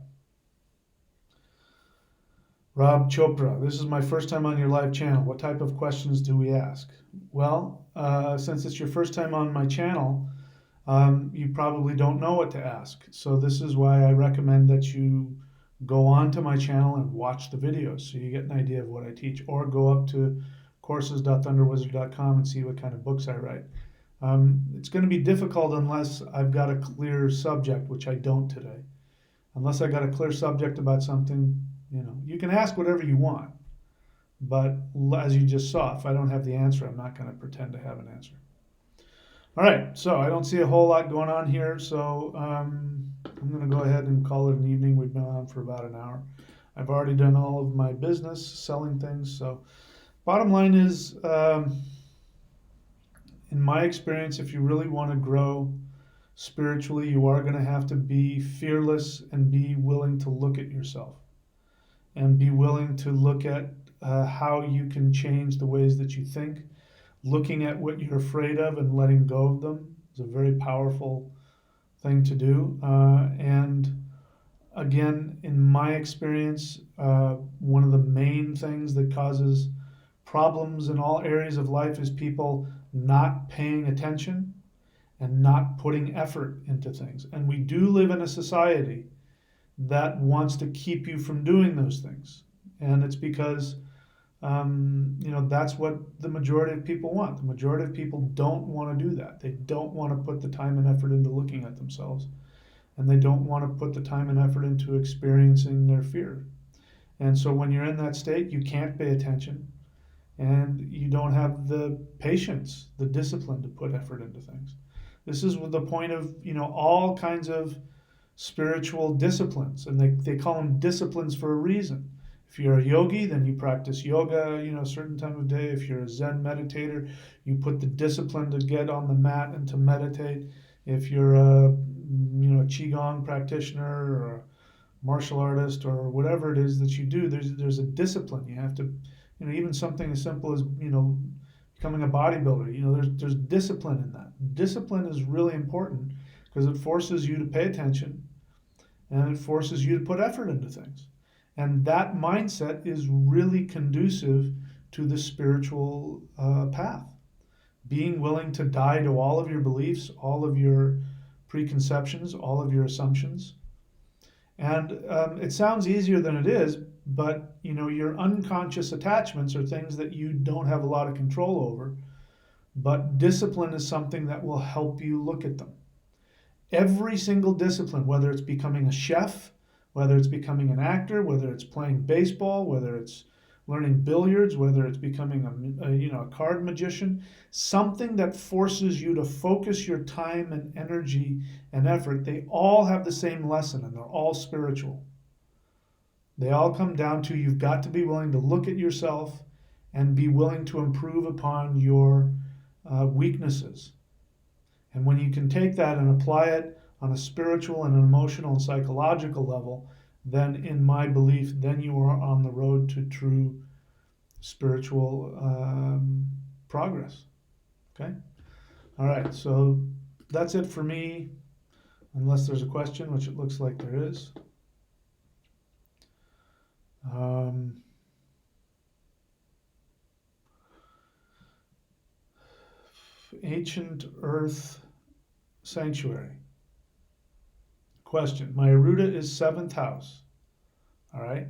Rob Chopra, this is my first time on your live channel. What type of questions do we ask? Well, since it's your first time on my channel, you probably don't know what to ask. So this is why I recommend that you go on to my channel and watch the videos so you get an idea of what I teach, or go up to courses.thunderwizard.com and see what kind of books I write. It's going to be difficult unless I've got a clear subject, which I don't today. Unless I got a clear subject about something, you can ask whatever you want. But as you just saw, if I don't have the answer, I'm not going to pretend to have an answer. All right, so I don't see a whole lot going on here, so I'm going to go ahead and call it an evening. We've been on for about an hour. I've already done all of my business, selling things. So, bottom line is, in my experience, if you really want to grow spiritually, you are going to have to be fearless and be willing to look at yourself and be willing to look at how you can change the ways that you think. Looking at what you're afraid of and letting go of them is a very powerful thing to do. And again, in my experience, one of the main things that causes problems in all areas of life is people not paying attention and not putting effort into things. And we do live in a society that wants to keep you from doing those things. And it's because, that's what the majority of people want. The majority of people don't want to do that. They don't want to put the time and effort into looking at themselves. And they don't want to put the time and effort into experiencing their fear. And so when you're in that state, you can't pay attention and you don't have the patience, the discipline to put effort into things. This is the point of, all kinds of spiritual disciplines, and they call them disciplines for a reason. If you're a yogi, then you practice yoga, a certain time of day. If you're a Zen meditator, you put the discipline to get on the mat and to meditate. If you're a qigong practitioner or a martial artist or whatever it is that you do, there's a discipline. You have to, even something as simple as becoming a bodybuilder. There's discipline in that. Discipline is really important because it forces you to pay attention and it forces you to put effort into things. And that mindset is really conducive to the spiritual path. Being willing to die to all of your beliefs, all of your preconceptions, all of your assumptions. And it sounds easier than it is, but your unconscious attachments are things that you don't have a lot of control over. But discipline is something that will help you look at them. Every single discipline, whether it's becoming a chef, whether it's becoming an actor, whether it's playing baseball, whether it's learning billiards, whether it's becoming a card magician, something that forces you to focus your time and energy and effort, they all have the same lesson and they're all spiritual. They all come down to you've got to be willing to look at yourself and be willing to improve upon your weaknesses. And when you can take that and apply it on a spiritual and an emotional and psychological level, then in my belief, then you are on the road to true spiritual progress. Okay? All right, so that's it for me, unless there's a question, which it looks like there is. Ancient Earth Sanctuary. Question. My Aruda is 7th house. All right.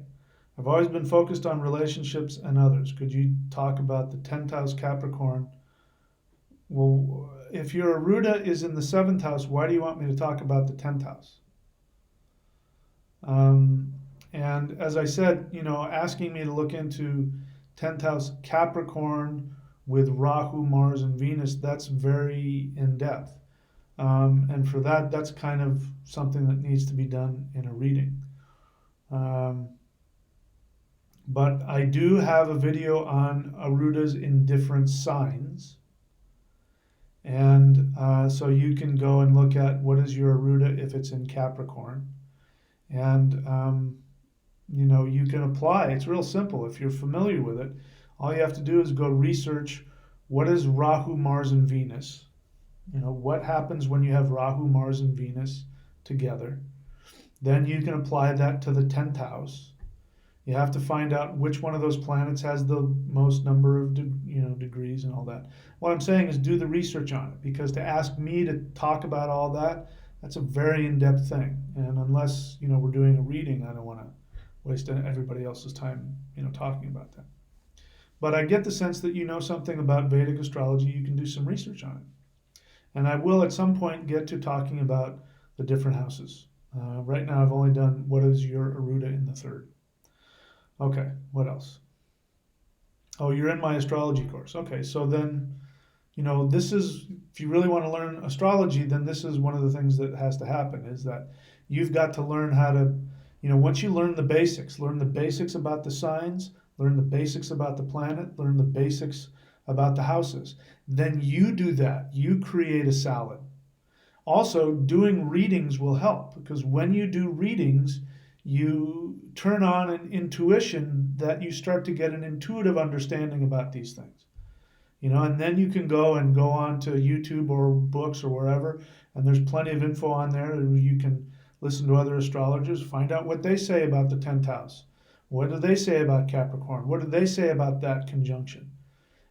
I've always been focused on relationships and others. Could you talk about the 10th house Capricorn? Well, if your Aruda is in the 7th house, why do you want me to talk about the 10th house? And as I said, asking me to look into 10th house Capricorn with Rahu, Mars, and Venus, that's very in depth. And for that, that's kind of something that needs to be done in a reading. But I do have a video on Arudas in different signs. And so you can go and look at what is your Aruda if it's in Capricorn. And, you can apply. It's real simple. If you're familiar with it, all you have to do is go research what is Rahu, Mars, and Venus. What happens when you have Rahu, Mars, and Venus together. Then you can apply that to the 10th house. You have to find out which one of those planets has the most number of degrees and all that. What I'm saying is do the research on it, because to ask me to talk about all that, that's a very in-depth thing. And unless we're doing a reading, I don't want to waste everybody else's time talking about that. But I get the sense that you know something about Vedic astrology. You can do some research on it. And I will at some point get to talking about the different houses. Right now, I've only done what is your Aruda in the third. Okay, what else? Oh, you're in my astrology course. Okay, so then, this is, if you really want to learn astrology, then this is one of the things that has to happen is that you've got to learn how to, once you learn the basics about the signs, learn the basics about the planet, learn the basics about the houses, then you do that. You create a salad. Also, doing readings will help because when you do readings, you turn on an intuition that you start to get an intuitive understanding about these things. And then you can go on to YouTube or books or wherever, and there's plenty of info on there. You can listen to other astrologers, find out what they say about the 10th house. What do they say about Capricorn? What do they say about that conjunction?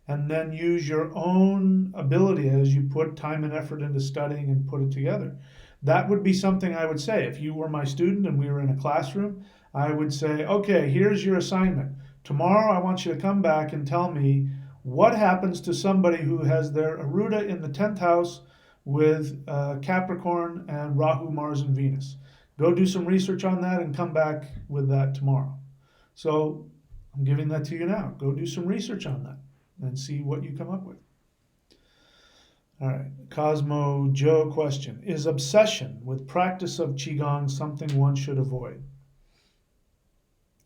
And then use your own ability as you put time and effort into studying and put it together. That would be something I would say. If you were my student and we were in a classroom, I would say, okay, here's your assignment. Tomorrow, I want you to come back and tell me what happens to somebody who has their Aruda in the 10th house with Capricorn and Rahu, Mars, and Venus. Go do some research on that and come back with that tomorrow. So I'm giving that to you now. Go do some research on that and see what you come up with. All right, Cosmo Joe question. Is obsession with practice of Qigong something one should avoid?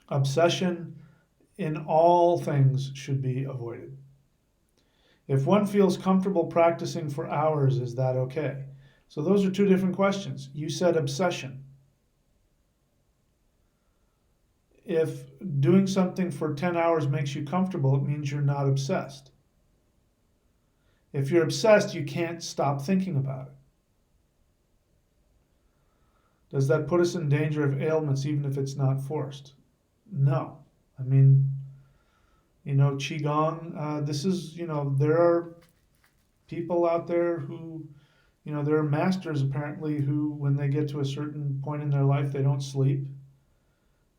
Obsession in all things should be avoided. If one feels comfortable practicing for hours, is that okay? So those are two different questions. You said obsession. If doing something for 10 hours makes you comfortable, it means you're not obsessed. If you're obsessed, you can't stop thinking about it. Does that put us in danger of ailments even if it's not forced? No. I mean, Qigong, this is, there are people out there who, there are masters apparently who, when they get to a certain point in their life, they don't sleep.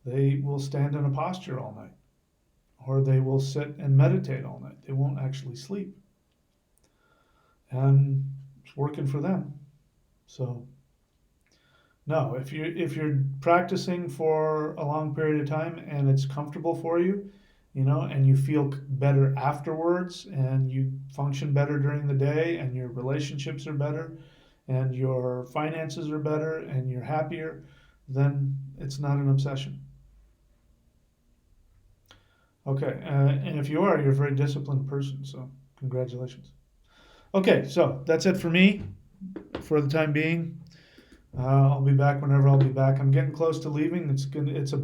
They will stand in a posture all night, or they will sit and meditate all night. They won't actually sleep. And it's working for them. So, no, if you're practicing for a long period of time and it's comfortable for you, and you feel better afterwards and you function better during the day and your relationships are better and your finances are better and you're happier, then it's not an obsession. Okay, and if you are, you're a very disciplined person, so congratulations. Okay, so that's it for me for the time being. I'll be back whenever I'll be back. I'm getting close to leaving. It's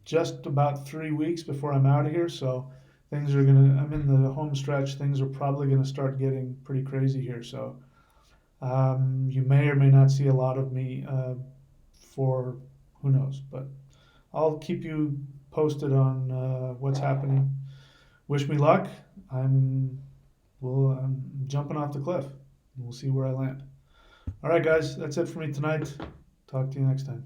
just about 3 weeks before I'm out of here, so I'm in the home stretch. Things are probably gonna start getting pretty crazy here. So you may or may not see a lot of me for who knows, but I'll keep you posted on what's happening. Wish me luck. I'm jumping off the cliff. We'll see where I land. All right, guys, that's it for me tonight. Talk to you next time.